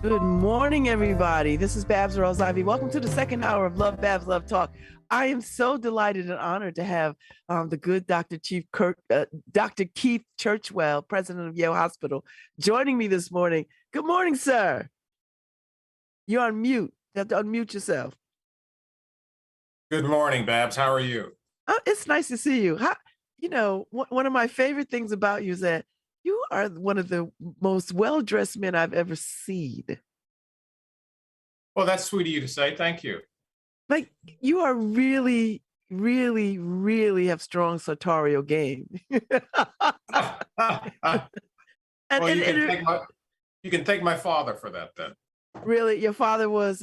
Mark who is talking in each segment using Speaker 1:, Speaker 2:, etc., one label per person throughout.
Speaker 1: Good morning, everybody. This is Babz Rawls-Ivy. Welcome to the second hour of LoveBabz, LoveTalk. I am so delighted and honored to have the good Dr. Dr. Keith Churchwell, president of Yale Hospital, joining me this morning. Good morning, sir. You're on mute. You have to unmute yourself.
Speaker 2: Good morning, Babz. How are you?
Speaker 1: It's nice to see you. One of my favorite things about you is that you are one of the most well-dressed men I've ever seen.
Speaker 2: Well, that's sweet of you to say. Thank you.
Speaker 1: Like, you are really, really, really have strong sartorial game.
Speaker 2: Well, you can thank my father for that then.
Speaker 1: Really, your father was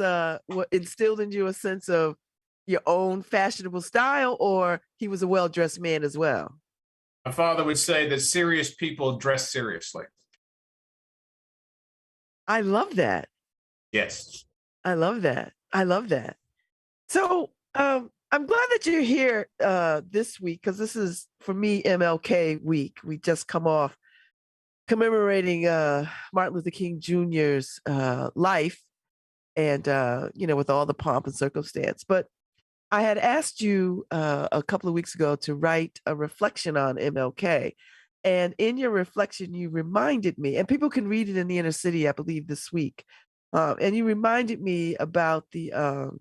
Speaker 1: what instilled in you a sense of your own fashionable style, or he was a well-dressed man as well?
Speaker 2: My father would say that serious people dress seriously.
Speaker 1: I love that.
Speaker 2: Yes.
Speaker 1: I love that. I love that. So I'm glad that you're here this week, because this is, for me, MLK week. We just come off commemorating Martin Luther King Jr.'s life, and with all the pomp and circumstance. But I had asked you a couple of weeks ago to write a reflection on MLK. And in your reflection, you reminded me, and people can read it in the inner city, I believe, this week. And you reminded me about the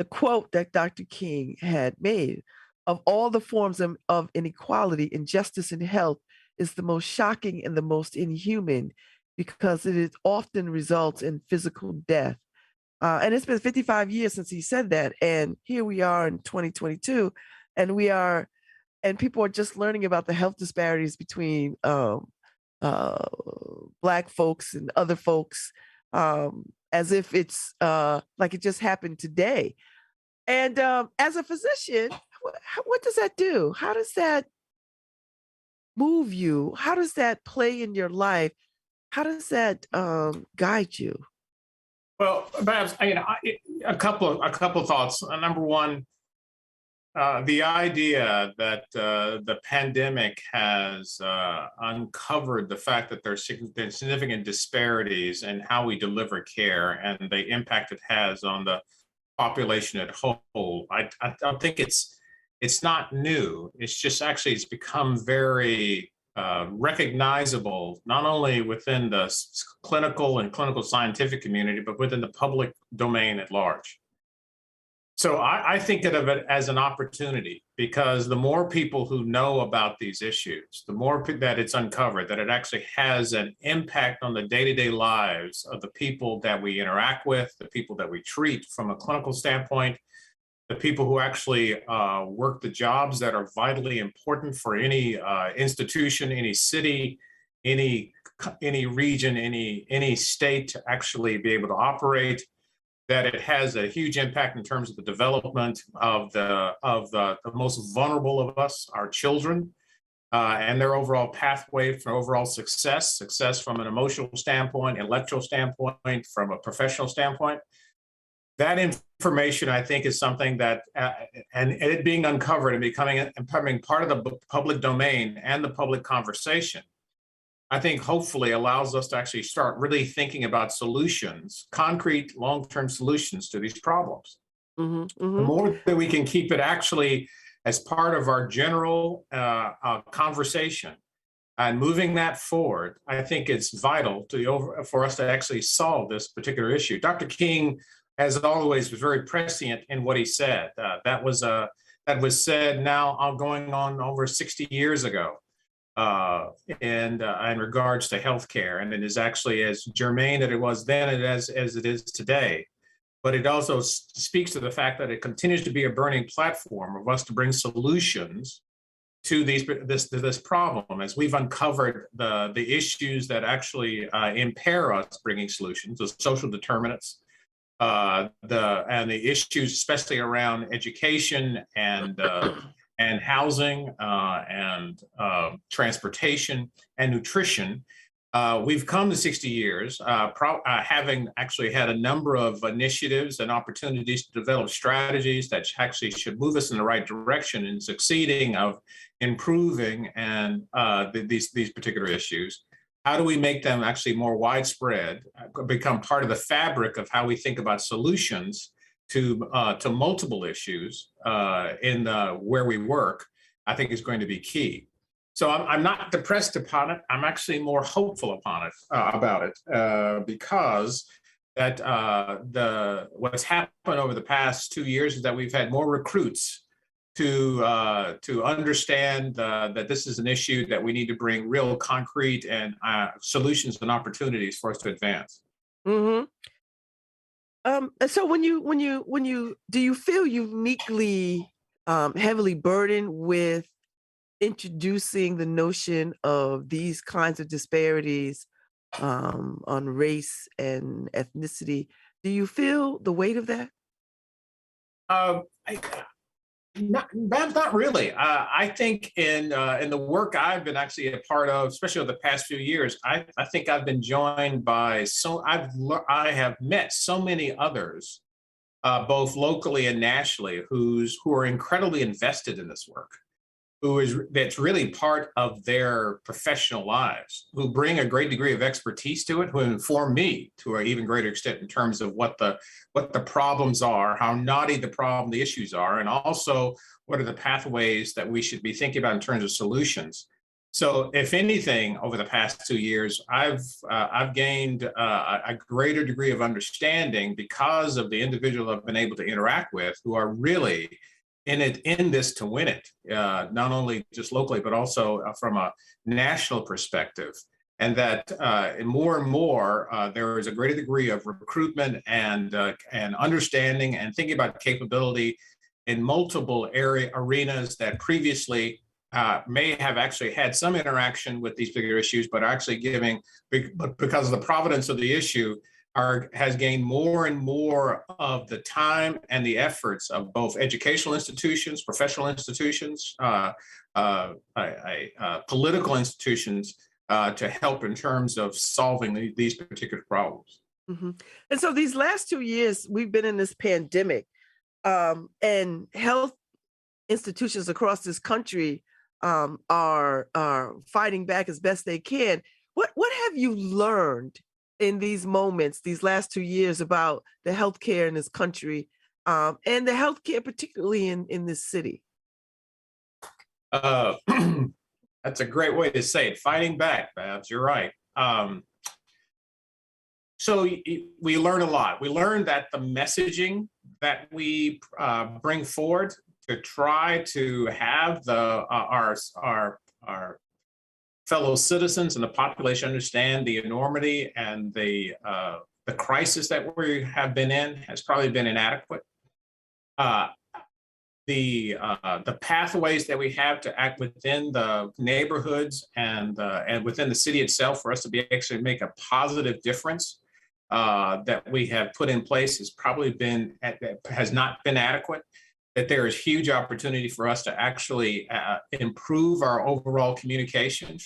Speaker 1: quote that Dr. King had made: of all the forms of inequality, injustice in health is the most shocking and the most inhuman, because it often results in physical death. And it's been 55 years since he said that. And here we are in 2022, and people are just learning about the health disparities between Black folks and other folks, as if it's like it just happened today. And as a physician, what does that do? How does that move you? How does that play in your life? How does that guide you?
Speaker 2: Well, Babz, a couple of thoughts. Number one, the idea that the pandemic has uncovered the fact that there's significant disparities in how we deliver care and the impact it has on the population at whole. I think it's not new. It's just actually it's become very recognizable, not only within the clinical and clinical scientific community, but within the public domain at large. So I think of it as an opportunity, because the more people who know about these issues, the more that it's uncovered, that it actually has an impact on the day-to-day lives of the people that we interact with, the people that we treat from a clinical standpoint, the people who actually work the jobs that are vitally important for any institution, any city, any region, any state to actually be able to operate. That it has a huge impact in terms of the development of the most vulnerable of us, our children, and their overall pathway for overall success from an emotional standpoint, intellectual standpoint, from a professional standpoint. That information, I think, is something that, and it being uncovered and becoming part of the public domain and the public conversation, I think hopefully allows us to actually start really thinking about solutions, concrete long-term solutions to these problems. Mm-hmm, mm-hmm. The more that we can keep it actually as part of our general conversation and moving that forward, I think it's vital for us to actually solve this particular issue. Dr. King, as always, was very prescient in what he said. That was said now going on over 60 years ago. In regards to healthcare, and it is actually as germane that it was then as it is today. But it also speaks to the fact that it continues to be a burning platform of us to bring solutions to this problem, as we've uncovered the issues that actually impair us bringing solutions, the social determinants, and the issues, especially around education and housing and transportation and nutrition. We've come to 60 years, having actually had a number of initiatives and opportunities to develop strategies that actually should move us in the right direction in succeeding of improving and these particular issues. how do we make them actually more widespread, become part of the fabric of how we think about solutions to multiple issues in where we work, I think is going to be key. So I'm not depressed upon it. I'm actually more hopeful upon it about it because that what's happened over the past 2 years is that we've had more recruits to understand that this is an issue that we need to bring real concrete and solutions and opportunities for us to advance.
Speaker 1: Hmm. And so when you do you feel uniquely heavily burdened with introducing the notion of these kinds of disparities on race and ethnicity? Do you feel the weight of that?
Speaker 2: Uh, I, not really. I think in the work I've been actually a part of, especially over the past few years, I think I've been joined by I have met so many others, both locally and nationally, who are incredibly invested in this work, that's really part of their professional lives, who bring a great degree of expertise to it, who inform me to an even greater extent in terms of what the problems are, how knotty the issues are, and also what are the pathways that we should be thinking about in terms of solutions. So, if anything, over the past 2 years, I've gained a greater degree of understanding because of the individuals I've been able to interact with, who are really in this to win it, not only just locally, but also from a national perspective. And that more and more, there is a greater degree of recruitment and understanding and thinking about capability in multiple arenas that previously may have actually had some interaction with these bigger issues, but actually but because of the providence of the issue, has gained more and more of the time and the efforts of both educational institutions, professional institutions, political institutions to help in terms of solving these particular problems.
Speaker 1: Hmm. And so these last 2 years, we've been in this pandemic, and health institutions across this country are fighting back as best they can. What have you learned in these moments, these last 2 years, about the healthcare in this country, and the healthcare particularly in this city?
Speaker 2: Uh, that's a great way to say it. Fighting back, Babz. You're right. So we learn a lot. We learn that the messaging that we bring forward to try to have our fellow citizens and the population understand the enormity and the crisis that we have been in has probably been inadequate. Uh, the pathways that we have to act within the neighborhoods and within the city itself for us to be actually make a positive difference that we have put in place has not been adequate. That there is huge opportunity for us to actually improve our overall communication,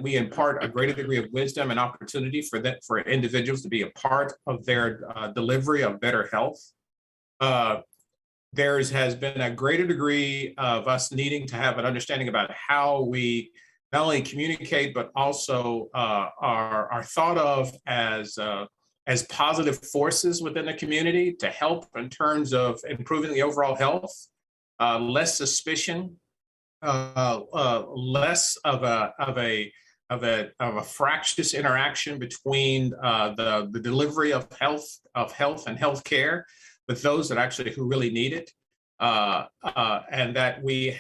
Speaker 2: we impart a greater degree of wisdom and opportunity for individuals to be a part of their delivery of better health. There has been a greater degree of us needing to have an understanding about how we not only communicate, but also are thought of as positive forces within the community to help in terms of improving the overall health, less suspicion, less of a fractious interaction between the delivery of health and healthcare with those who really need it, and that we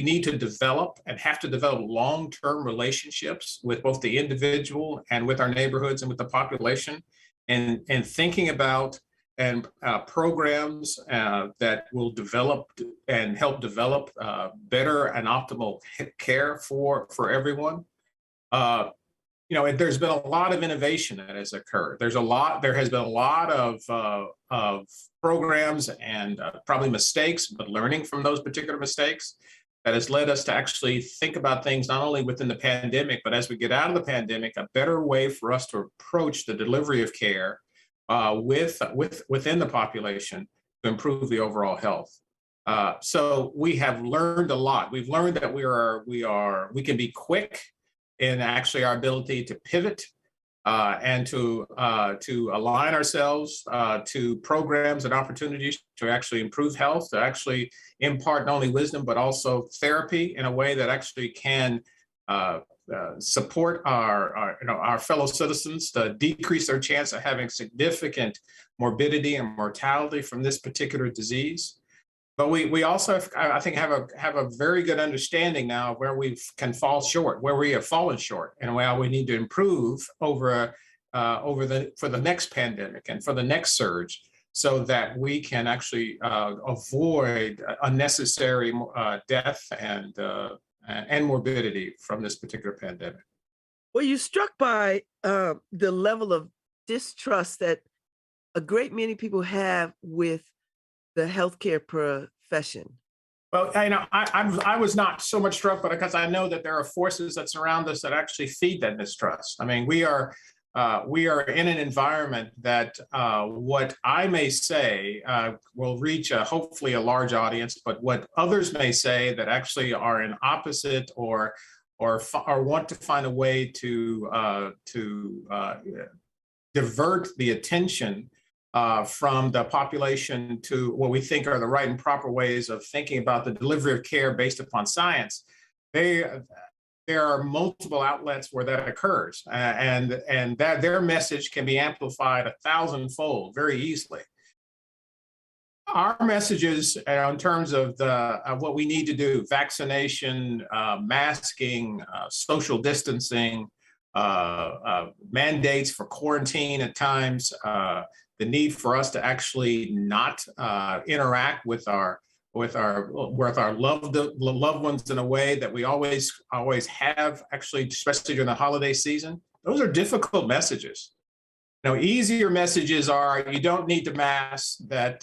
Speaker 2: need to develop long-term relationships with both the individual and with our neighborhoods and with the population, and thinking about and programs that will develop and help develop better and optimal care for everyone. There's been a lot of innovation that has occurred. There has been a lot of programs and probably mistakes, but learning from those particular mistakes that has led us to actually think about things not only within the pandemic, but as we get out of the pandemic, a better way for us to approach the delivery of care within the population to improve the overall health. So we have learned a lot. We've learned that we can be quick in actually our ability to pivot and to align ourselves to programs and opportunities to actually improve health, to actually impart not only wisdom but also therapy in a way that actually can support our fellow citizens to decrease their chance of having significant morbidity and mortality from this particular disease. But we also, I think, have a very good understanding now of where we can fall short, where we have fallen short, and where we need to improve for the next pandemic and for the next surge, so that we can actually avoid unnecessary death and morbidity from this particular pandemic.
Speaker 1: Were you struck by the level of distrust that a great many people have with the healthcare profession?
Speaker 2: Well, I was not so much struck, but because I know that there are forces that surround us that actually feed that mistrust. I mean, we are in an environment that what I may say will reach hopefully a large audience, but what others may say that actually are in opposite or want to find a way to divert the attention from the population to what we think are the right and proper ways of thinking about the delivery of care based upon science. There are multiple outlets where that occurs, and that their message can be amplified 1,000-fold very easily. Our messages in terms of what we need to do: vaccination, masking, social distancing, mandates for quarantine at times, the need for us to actually not interact with our loved ones in a way that we always have, actually, especially during the holiday season. Those are difficult messages. Easier messages are you don't need to mask, that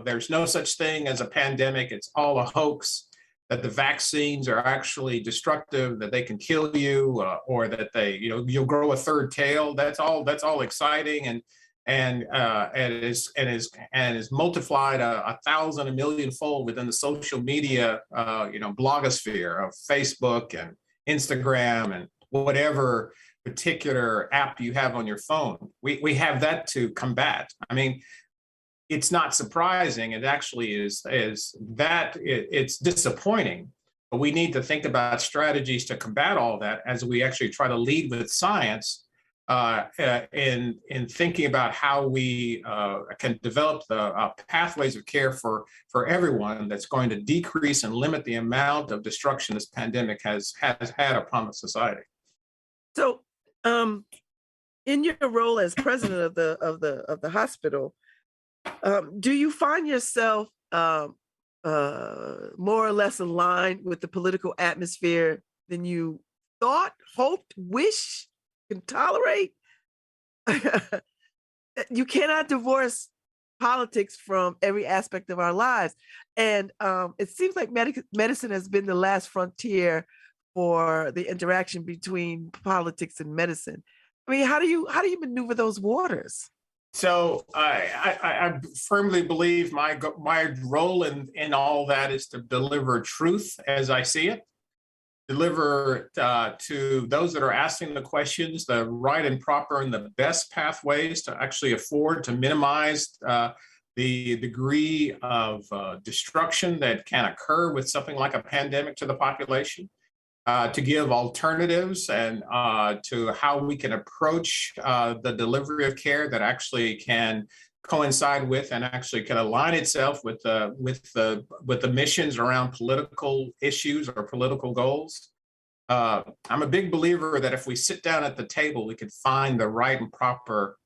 Speaker 2: there's no such thing as a pandemic, it's all a hoax, that the vaccines are actually destructive, that they can kill you, or that you'll grow a third tail. That's all exciting and is multiplied 1,000, 1,000,000-fold within the social media blogosphere of Facebook and Instagram and whatever particular app you have on your phone. We have that to combat. I mean, it's not surprising. It actually is that it's disappointing, but we need to think about strategies to combat all that as we actually try to lead with science in thinking about how we can develop the pathways of care for everyone that's going to decrease and limit the amount of destruction this pandemic has had upon the society.
Speaker 1: So, in your role as president of the hospital, do you find yourself more or less aligned with the political atmosphere than you thought, hoped, wished, can tolerate? You cannot divorce politics from every aspect of our lives. And it seems like medicine has been the last frontier for the interaction between politics and medicine. I mean, how do you maneuver those waters?
Speaker 2: So I firmly believe my role in all that is to deliver truth as I see it, deliver to those that are asking the questions the right and proper and the best pathways to actually afford to minimize the degree of destruction that can occur with something like a pandemic to the population. To give alternatives and to how we can approach the delivery of care that actually can coincide with and actually can align itself with the missions around political issues or political goals. I'm a big believer that if we sit down at the table, we can find the right and proper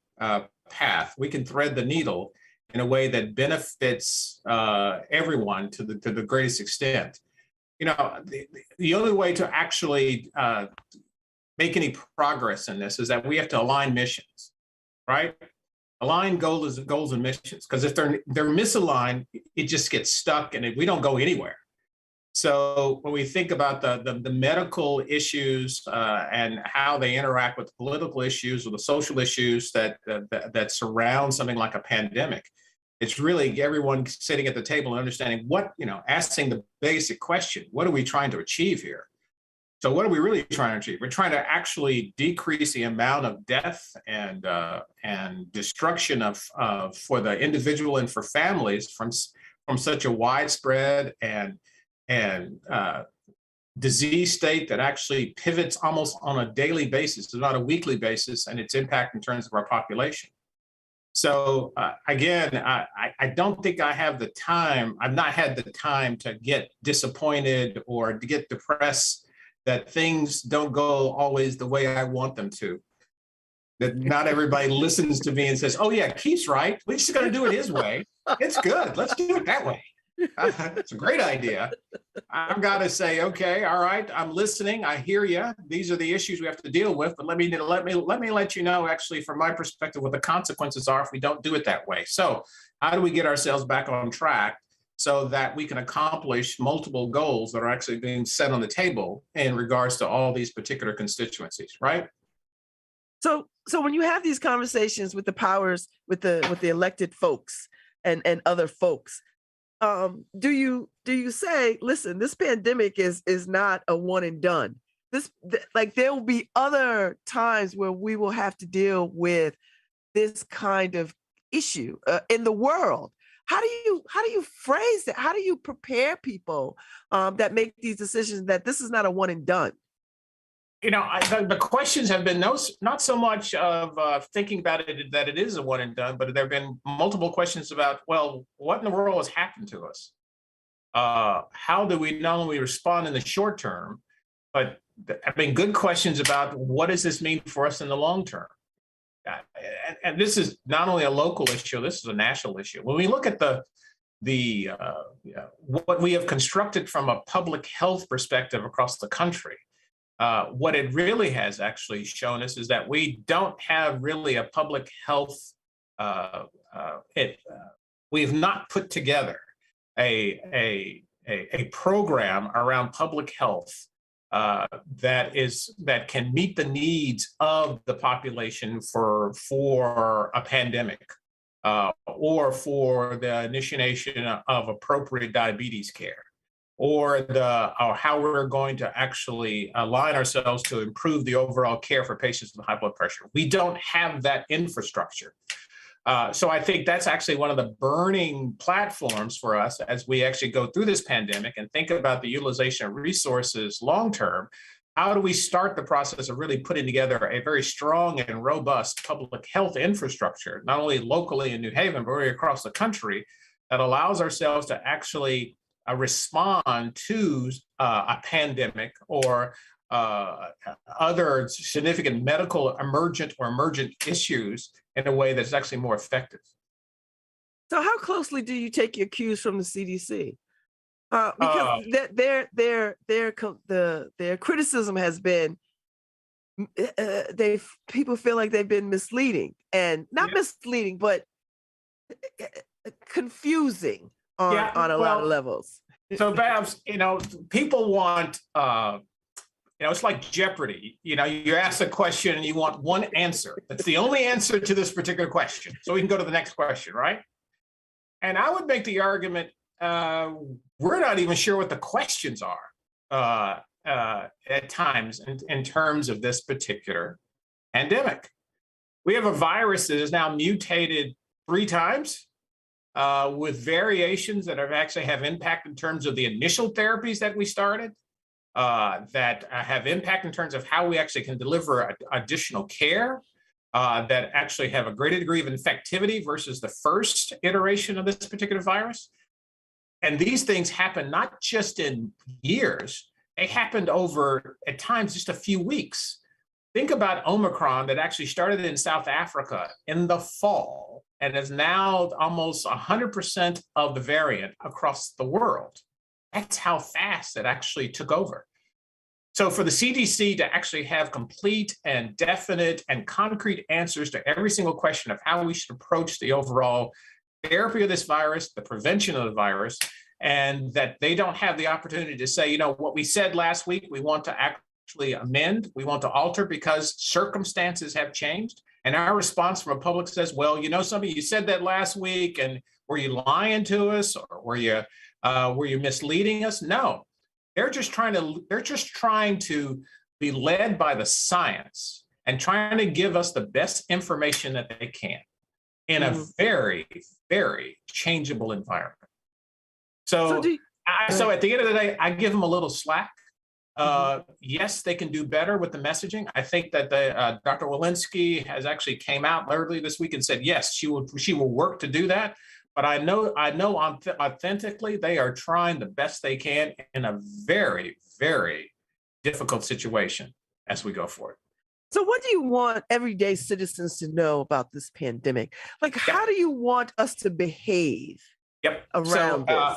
Speaker 2: path. We can thread the needle in a way that benefits everyone to the greatest extent. The only way to actually make any progress in this is that we have to align missions, right? Align goals and missions, because if they're misaligned, it just gets stuck and we don't go anywhere. So when we think about the medical issues and how they interact with the political issues or the social issues that surround something like a pandemic, It's really everyone sitting at the table and understanding what, asking the basic question, what are we trying to achieve here? So what are we really trying to achieve? We're trying to actually decrease the amount of death and destruction for the individual and for families from such a widespread and disease state that actually pivots almost on a daily basis, not a weekly basis, and its impact in terms of our population. So again, I don't think I have the time. I've not had the time to get disappointed or to get depressed that things don't go always the way I want them to. That not everybody listens to me and says, "Oh yeah, Keith's right. We're just going to do it his way. It's good. Let's do it that way." It's a great idea. I've got to say, okay, all right, I'm listening. I hear you. These are the issues we have to deal with. But let me let you know, actually, from my perspective, what the consequences are if we don't do it that way. So, how do we get ourselves back on track so that we can accomplish multiple goals that are actually being set on the table in regards to all these particular constituencies, right?
Speaker 1: So when you have these conversations with the powers, with the elected folks and other folks, do you say, listen, this pandemic is not a one and done. Like there will be other times where we will have to deal with this kind of issue in the world. How do you phrase it? How do you prepare people that make these decisions that this is not a one and done?
Speaker 2: The questions have been not so much of thinking about it that it is a one and done, but there have been multiple questions about, well, what in the world has happened to us? How do we not only respond in the short term, but good questions about what does this mean for us in the long term? And this is not only a local issue, this is a national issue. When we look at what we have constructed from a public health perspective across the country, what it really has actually shown us is that we don't have really a public health. We've not put together a program around public health that can meet the needs of the population for a pandemic or for the initiation of appropriate diabetes care, or how we're going to actually align ourselves to improve the overall care for patients with high blood pressure. We don't have that infrastructure. So I think that's actually one of the burning platforms for us as we actually go through this pandemic and think about the utilization of resources long-term. How do we start the process of really putting together a very strong and robust public health infrastructure, not only locally in New Haven, but really across the country, that allows ourselves to actually respond to a pandemic or other significant medical emergent issues in a way that's actually more effective.
Speaker 1: So how closely do you take your cues from the CDC? Because their criticism has been people feel like they've been misleading, and not misleading, but confusing on a lot of levels.
Speaker 2: So Babz, people want it's like Jeopardy. You ask a question and you want one answer. That's the only answer to this particular question. So we can go to the next question, right? And I would make the argument, we're not even sure what the questions are at times in terms of this particular pandemic. We have a virus that is now mutated 3 times with variations that actually have impact in terms of the initial therapies that we started. That have impact in terms of how we actually can deliver additional care, that actually have a greater degree of infectivity versus the first iteration of this particular virus. And these things happen not just in years, they happened over, at times, just a few weeks. Think about Omicron that actually started in South Africa in the fall and is now almost 100% of the variant across the world. That's how fast it actually took over. So for the CDC to actually have complete and definite and concrete answers to every single question of how we should approach the overall therapy of this virus, the prevention of the virus, and that they don't have the opportunity to say, what we said last week, we want to actually amend, we want to alter because circumstances have changed. And our response from a public says, well, something, you said that last week and Were you lying to us, or were you misleading us? No, they're just trying to be led by the science and trying to give us the best information that they can in a very, very changeable environment. So, so at the end of the day, I give them a little slack. Yes, they can do better with the messaging. I think that Dr. Walensky has actually came out early this week and said, yes, she will work to do that. But I know authentically, they are trying the best they can in a very, very difficult situation as we go forward.
Speaker 1: So what do you want everyday citizens to know about this pandemic? Like, how do you want us to behave around this?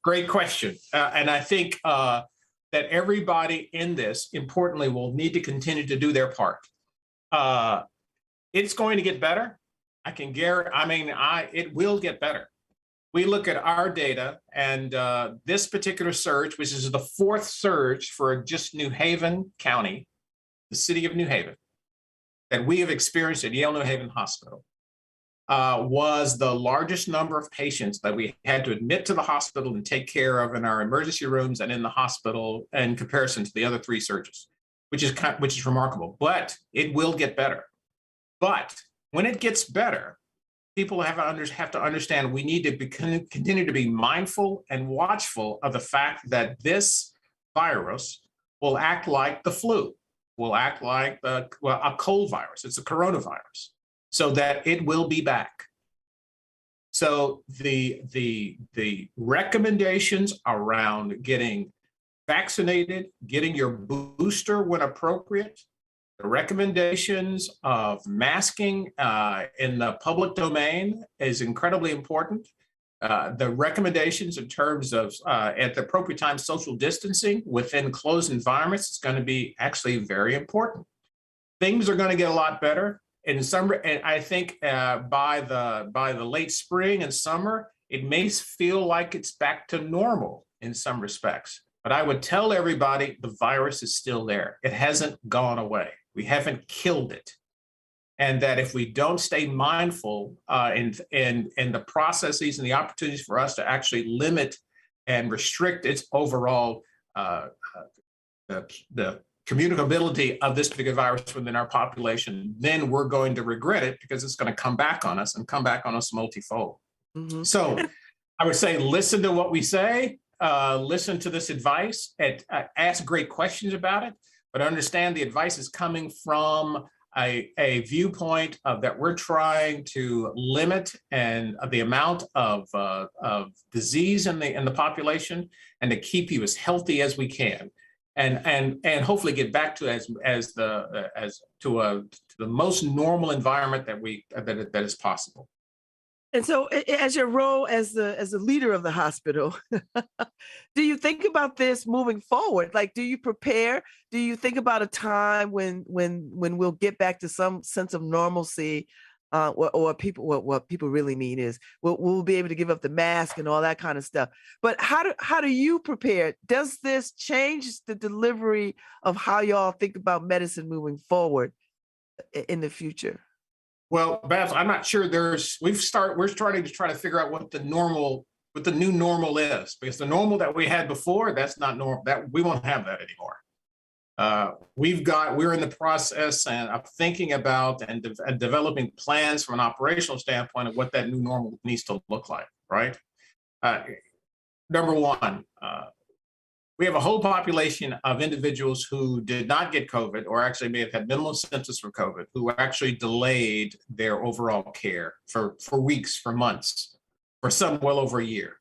Speaker 2: Great question. And I think that everybody in this, importantly, will need to continue to do their part. It's going to get better. I can guarantee, it will get better. We look at our data, and this particular surge, which is the fourth surge for just New Haven County, the city of New Haven, that we have experienced at Yale New Haven Hospital, was the largest number of patients that we had to admit to the hospital and take care of in our emergency rooms and in the hospital in comparison to the other three surges, which is remarkable. But it will get better. But when it gets better, people have to understand we need to continue to be mindful and watchful of the fact that this virus will act like the flu, will act like a cold virus. It's a coronavirus, so that it will be back. So the recommendations around getting vaccinated, getting your booster when appropriate, the recommendations of masking in the public domain is incredibly important. The recommendations in terms of, at the appropriate time, social distancing within closed environments is going to be actually very important. Things are going to get a lot better in summer, and I think by the late spring and summer, it may feel like it's back to normal in some respects. But I would tell everybody the virus is still there. It hasn't gone away. We haven't killed it. And that if we don't stay mindful in the processes and the opportunities for us to actually limit and restrict its overall the communicability of this particular virus within our population, then we're going to regret it, because it's going to come back on us and come back on us multifold. So I would say, listen to what we say, listen to this advice, and ask great questions about it, but understand the advice is coming from a viewpoint of that we're trying to limit and the amount of disease in the population, and to keep you as healthy as we can, and hopefully get back to the most normal environment that is possible.
Speaker 1: And so, as your role as the leader of the hospital, do you think about this moving forward? Like, do you prepare? Do you think about a time when we'll get back to some sense of normalcy, or people? What people really mean is we'll be able to give up the mask and all that kind of stuff. But how do you prepare? Does this change the delivery of how y'all think about medicine moving forward in the future?
Speaker 2: Well, Babz, I'm not sure we're starting to try to figure out what the new normal is, because the normal that we had before, that's not normal. That we won't have that anymore. We're in the process of thinking about and developing plans from an operational standpoint of what that new normal needs to look like, right? Number one, we have a whole population of individuals who did not get COVID, or actually may have had minimal symptoms from COVID, who actually delayed their overall care for weeks, for months, for some well over a year,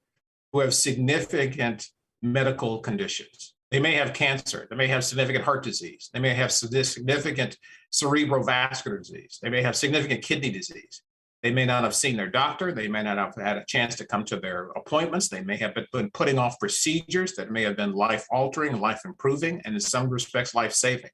Speaker 2: who have significant medical conditions. They may have cancer. They may have significant heart disease. They may have significant cerebrovascular disease. They may have significant kidney disease. They may not have seen their doctor. They may not have had a chance to come to their appointments. They may have been putting off procedures that may have been life-altering, life-improving, and in some respects, life-saving.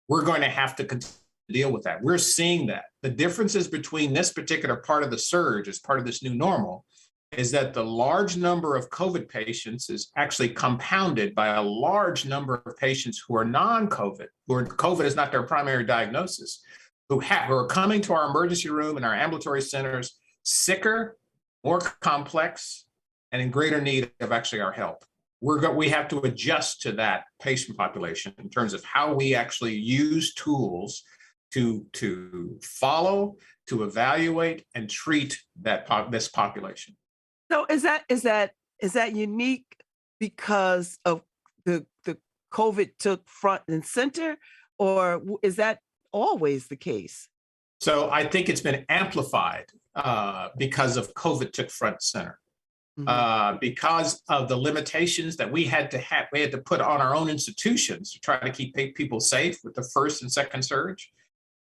Speaker 2: We're going to have to continue to deal with that. We're seeing that. The differences between this particular part of the surge, as part of this new normal, is that the large number of COVID patients is actually compounded by a large number of patients who are non-COVID, COVID is not their primary diagnosis, who are coming to our emergency room and our ambulatory centers sicker, more complex, and in greater need of actually our help. We have to adjust to that patient population in terms of how we actually use tools to follow, to evaluate, and treat this population.
Speaker 1: So is that unique because of the COVID took front and center, or is that always the case?
Speaker 2: So I think it's been amplified because of COVID took front and center.
Speaker 1: Mhm.
Speaker 2: Because of the limitations that we had to put on our own institutions to try to keep people safe with the first and second surge,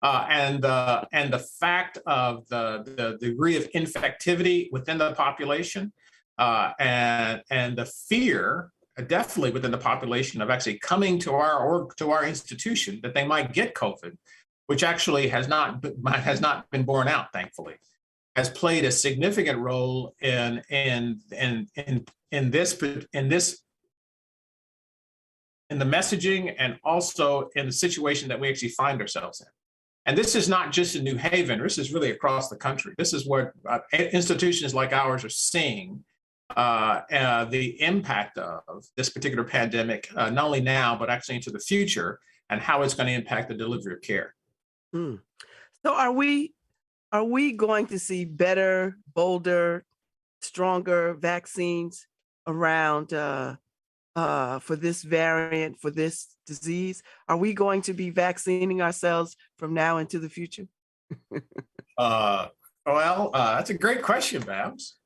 Speaker 2: and the fact of the degree of infectivity within the population, and the fear, definitely within the population, of actually coming to our institution that they might get COVID, which actually has not been borne out, thankfully, has played a significant role in the messaging, and also in the situation that we actually find ourselves in. And this is not just in New Haven. This is really across the country. This is what institutions like ours are seeing the impact of this particular pandemic, not only now, but actually into the future, and how it's going to impact the delivery of care.
Speaker 1: Mm. So are we going to see better, bolder, stronger vaccines around for this variant, for this disease? Are we going to be vaccinating ourselves from now into the future?
Speaker 2: That's a great question, Babz.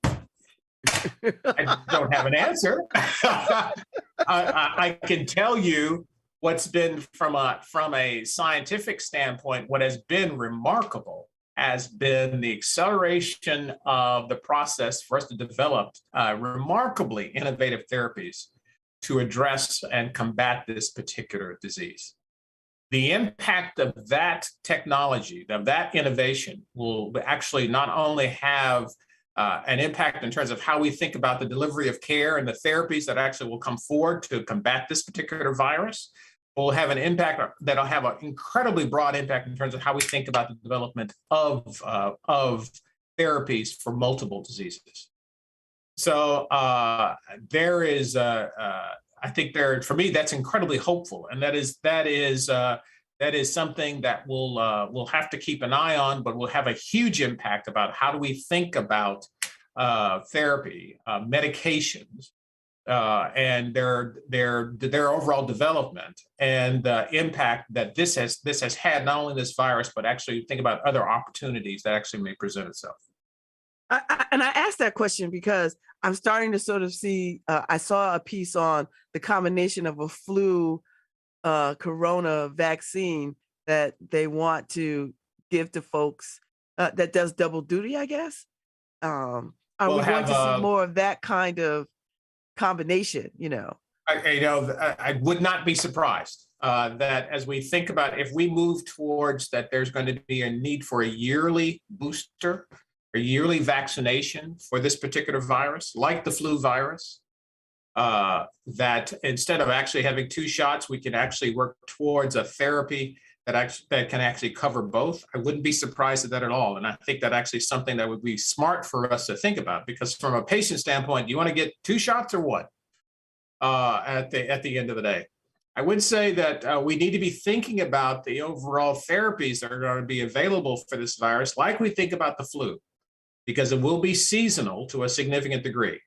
Speaker 2: I don't have an answer. I can tell you what's been from a scientific standpoint. What has been remarkable has been the acceleration of the process for us to develop remarkably innovative therapies to address and combat this particular disease. The impact of that technology, of that innovation, will actually not only have an impact in terms of how we think about the delivery of care and the therapies that actually will come forward to combat this particular virus, will have an impact that'll have an incredibly broad impact in terms of how we think about the development of therapies for multiple diseases. So there is, I think for me, that's incredibly hopeful, and that is something that we'll have to keep an eye on, but will have a huge impact about how do we think about therapy, medications, and their overall development, and the impact that this has had, not only this virus, but actually think about other opportunities that actually may present itself.
Speaker 1: And I asked that question because I'm starting to sort of see. I saw a piece on the combination of a flu corona vaccine that they want to give to folks that does double duty, I guess. Are
Speaker 2: We'll
Speaker 1: we going
Speaker 2: have
Speaker 1: to see more of that kind of combination?
Speaker 2: I would not be surprised that as we think about, if we move towards that, there's going to be a need for a yearly booster, a yearly vaccination for this particular virus, like the flu virus. That instead of actually having 2 shots, we can actually work towards a therapy that can actually cover both. I wouldn't be surprised at that at all. And I think that actually is something that would be smart for us to think about, because from a patient standpoint, do you want to get 2 shots or what? At the end of the day, I would say that we need to be thinking about the overall therapies that are going to be available for this virus, like we think about the flu, because it will be seasonal to a significant degree.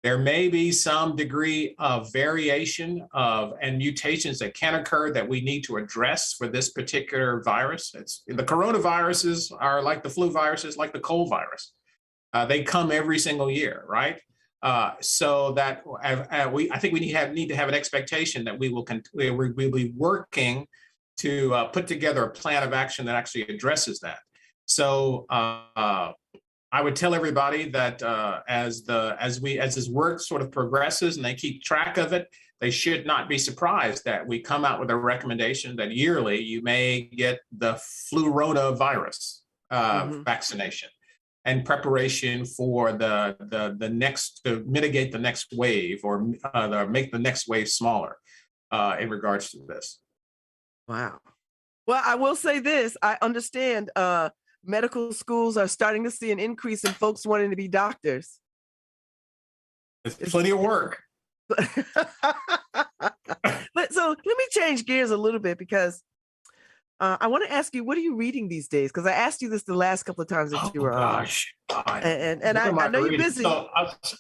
Speaker 2: There may be some degree of variation and mutations that can occur that we need to address for this particular virus. The coronaviruses are like the flu viruses, like the cold virus. They come every single year, right? So that I think we need to have an expectation that we'll be working to put together a plan of action that actually addresses that. So I would tell everybody that as this work sort of progresses and they keep track of it, they should not be surprised that we come out with a recommendation that yearly you may get the flu-rona-virus vaccination, and preparation for the next, to mitigate the next wave, or make the next wave smaller in regards to this.
Speaker 1: Wow. Well, I will say this. I understand medical schools are starting to see an increase in folks wanting to be doctors.
Speaker 2: There's plenty of work.
Speaker 1: So let me change gears a little bit because I want to ask you, what are you reading these days? Because I asked you this the last couple of times that you were on. And I know you're busy.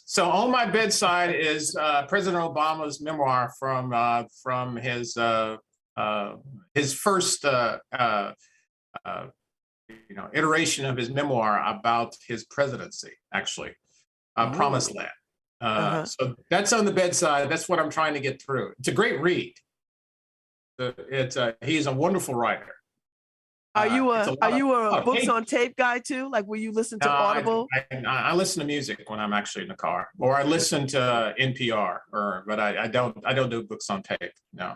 Speaker 2: So on my bedside is President Obama's memoir from his first iteration of his memoir about his presidency, actually, Promised Land. So that's on the bedside. That's what I'm trying to get through. It's a great read. He's a wonderful writer.
Speaker 1: Are you a books on tape guy too? Like, will you listen to Audible?
Speaker 2: I listen to music when I'm actually in the car, or I listen to NPR, but I don't do books on tape. No.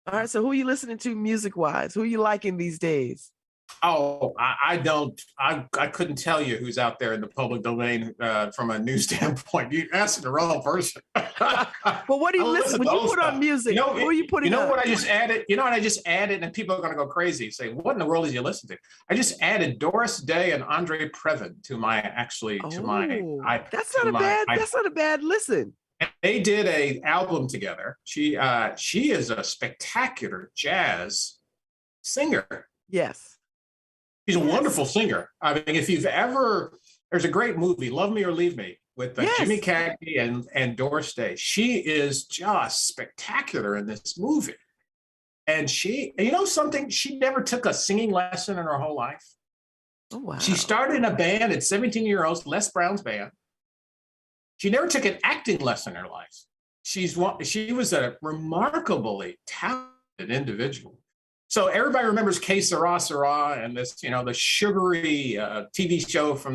Speaker 1: All right. So who are you listening to music wise? Who are you liking these days?
Speaker 2: Oh, I couldn't tell you who's out there in the public domain from a news standpoint. You asked the wrong person.
Speaker 1: Well, what do you listen when you put on music? Who are you putting on?
Speaker 2: What I just added? You know what I just added? And people are going to go crazy, say, "What in the world did you listen to?" I just added Doris Day and Andre Previn to my iPod.
Speaker 1: That's not a bad listen.
Speaker 2: They did an album together. She is a spectacular jazz singer.
Speaker 1: Yes.
Speaker 2: She's a wonderful singer. I mean, if you've there's a great movie, Love Me or Leave Me, with Jimmy Cagney and Doris Day. She is just spectacular in this movie. And she never took a singing lesson in her whole life.
Speaker 1: Oh, wow.
Speaker 2: She started in a band at 17 years old, Les Brown's band. She never took an acting lesson in her life. She was a remarkably talented individual. So everybody remembers Que Sera Sera and this, the sugary TV show if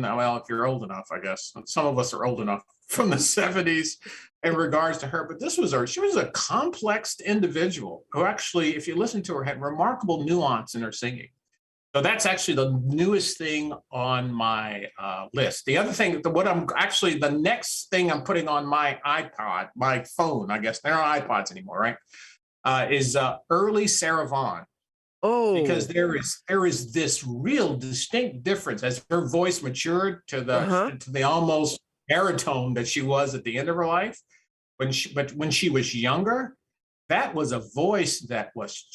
Speaker 2: you're old enough, I guess. Some of us are old enough, from the 70s in regards to her. But she was a complex individual who actually, if you listen to her, had remarkable nuance in her singing. So that's actually the newest thing on my list. The other thing, the next thing I'm putting on my iPod, my phone, I guess, they're not iPods anymore, right? Is early Sarah Vaughan.
Speaker 1: Oh,
Speaker 2: because there is this real distinct difference as her voice matured to the almost baritone that she was at the end of her life. When she was younger, that was a voice that was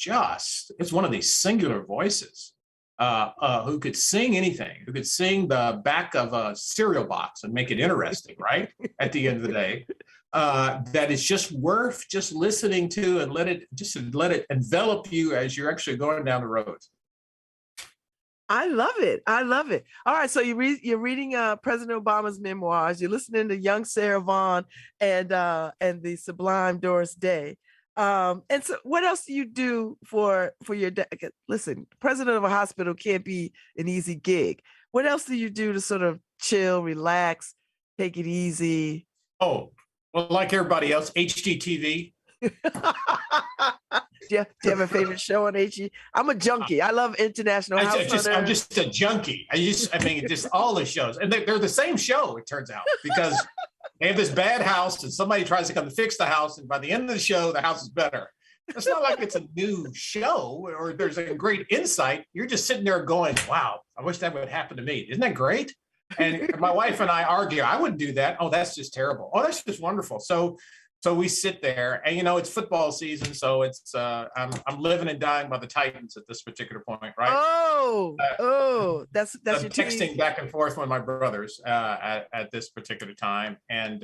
Speaker 2: it's one of these singular voices who could sing anything, who could sing the back of a cereal box and make it interesting, right? At the end of the day. That is just worth just listening to and let it envelop you as you're actually going down the road.
Speaker 1: I love it. All right, so you're reading President Obama's memoirs. You're listening to young Sarah Vaughan and the sublime Doris Day. And so, what else do you do for your day? Listen, president of a hospital can't be an easy gig. What else do you do to sort of chill, relax, take it easy?
Speaker 2: Oh. Well, like everybody else, HGTV.
Speaker 1: Do you have a favorite show on HG? I'm a junkie. I love International House Hunters.
Speaker 2: I'm just a junkie. Just all the shows. And they're the same show, it turns out, because they have this bad house and somebody tries to come to fix the house. And by the end of the show, the house is better. It's not like it's a new show or there's a great insight. You're just sitting there going, wow, I wish that would happen to me. Isn't that great? And my wife and I argue, I wouldn't do that. Oh, that's just terrible. Oh, that's just wonderful. So we sit there and, it's football season. So it's, I'm living and dying by the Titans at this particular point, right?
Speaker 1: That's
Speaker 2: I'm
Speaker 1: your
Speaker 2: texting
Speaker 1: team.
Speaker 2: back and forth with my brothers at this particular time. And,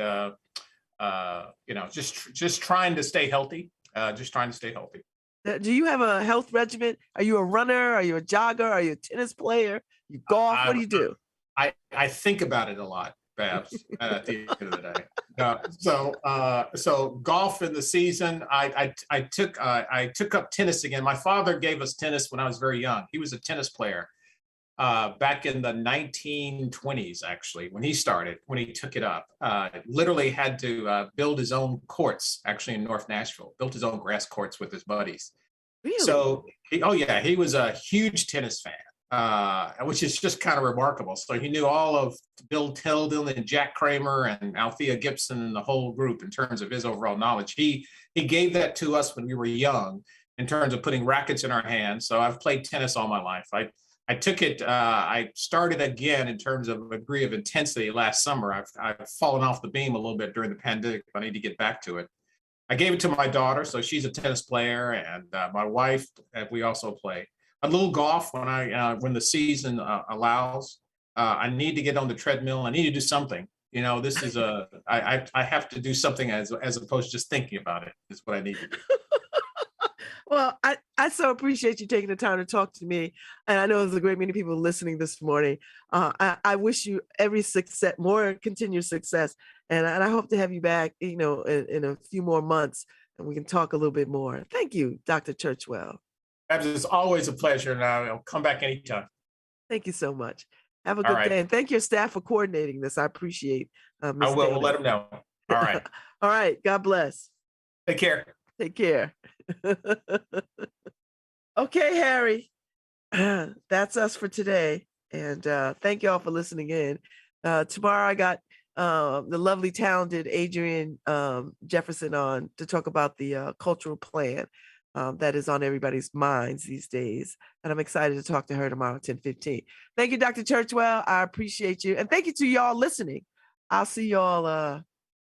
Speaker 2: just trying to stay healthy, Do
Speaker 1: you have a health regimen? Are you a runner? Are you a jogger? Are you a tennis player? You golf? What do you do?
Speaker 2: I think about it a lot, Babz, at the end of the day. So golf in the season, I took up tennis again. My father gave us tennis when I was very young. He was a tennis player back in the 1920s, actually, when he took it up. Literally had to build his own courts, actually in North Nashville, built his own grass courts with his buddies.
Speaker 1: Really?
Speaker 2: So, he was a huge tennis fan. Which is just kind of remarkable. So he knew all of Bill Tilden and Jack Kramer and Althea Gibson and the whole group in terms of his overall knowledge. He gave that to us when we were young in terms of putting rackets in our hands. So I've played tennis all my life. I took it, I started again in terms of a degree of intensity last summer. I've fallen off the beam a little bit during the pandemic. I need to get back to it. I gave it to my daughter, so she's a tennis player, and my wife, we also play a little golf when the season allows. I need to get on the treadmill. I need to do something. You know, this is I have to do something as opposed to just thinking about it. Is what I need to do.
Speaker 1: Well, I so appreciate you taking the time to talk to me. And I know there's a great many people listening this morning. I wish you every success, more continued success. And I hope to have you back, in a few more months and we can talk a little bit more. Thank you, Dr. Churchwell.
Speaker 2: It's always a pleasure, and I'll come back anytime.
Speaker 1: Thank you so much. Have a good day. And thank your staff for coordinating this. I appreciate
Speaker 2: I will. We'll let them know. All right.
Speaker 1: All right. God bless.
Speaker 2: Take care.
Speaker 1: Take care. Okay, Harry. That's us for today. And thank you all for listening in. Tomorrow I got the lovely, talented Adrienne Jefferson on to talk about the cultural plan that is on everybody's minds these days. And I'm excited to talk to her tomorrow at 10:15. Thank you, Dr. Churchwell. I appreciate you. And thank you to y'all listening. I'll see y'all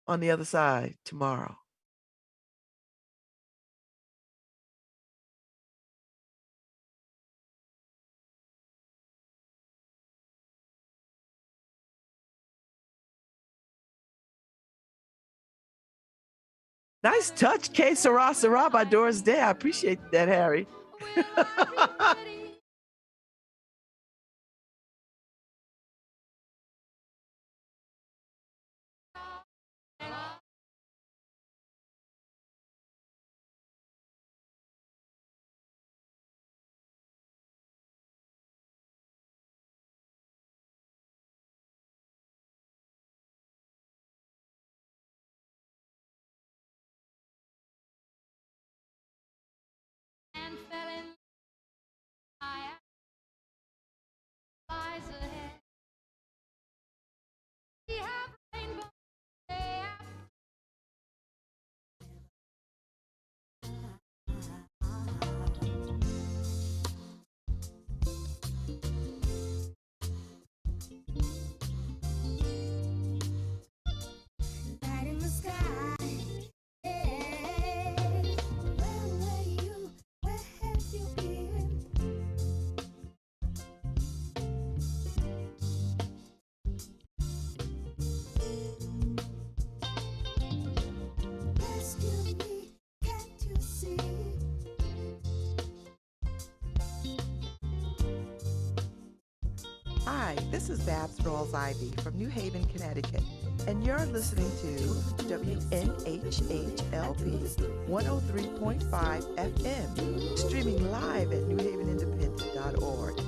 Speaker 1: on the other side tomorrow. Nice touch, K. Sarah Sarah by Doris Day. I appreciate that, Harry. Hi, this is Babz Rawls-Ivy from New Haven, Connecticut, and you're listening to WNHHLP 103.5 FM, streaming live at newhavenindependent.org.